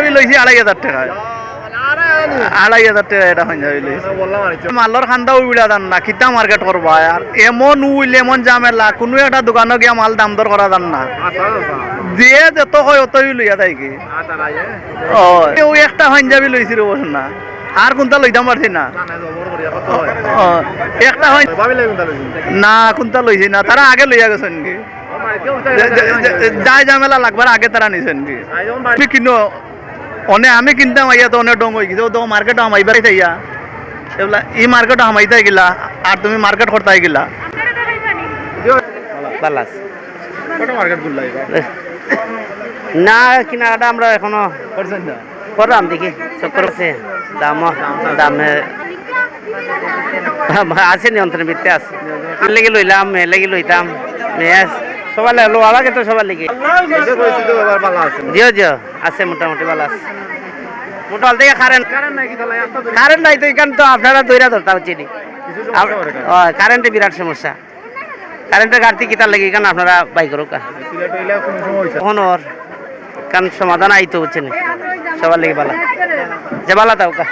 পাঞ্জাবি লইছি 2500 টাকা, 2500 টাকা এটা পাঞ্জাবি লইছি। মালর খান্দা উইলা দান না, কিতা মার্কেট করবা আর এমন উইল এমন ঝামেলা, কোনো একটা দোকানে গিয়া মাল দাম দর করা দান না, দিয়ে যত হয় অতই লইয়া তাই কি। ও একটা পাঞ্জাবি লইছি রে বস না, আর কোনটা লইতাম পারছি না। একটা হয় না, কোনটা লইছি না, তারা আগে লইয়া গেছেন কি, যাই ঝামেলা লাগবার আগে তারা নিছেন কি। আমি কিনো অনে আমি কিনতাম আইয়া তো অনেক ডং হয়ে গেছে, তো মার্কেট হামাইবার চাইয়া এগুলা এই মার্কেট হামাইতে গেলা আর তুমি মার্কেট করতে গেলা। না কিনাটা আমরা এখনো করলাম দেখি চক্কর আছে, দামে আছে নিয়ন্ত্রণের ভিত্তি আছে। লেগে লইলাম, লেগে লইতাম মেয়াজ সবার লো আলাকে তো সবার লেগে জিও জিও আছে, মোটামুটি ভালো আছে। মোটামুটি থেকে কারেন্ট নাই তো এখান তো আপনারা দইরা ধরতে চিনি। কারেন্টে বিরাট সমস্যা, কারেন্টের ঘাটতি কিতার লেগে এখানে আপনারা বাই করুক এখন ওর কারণ সমাধান আইতো বুঝছেন সবার লেগে ভালো যে ভালো তাও কা।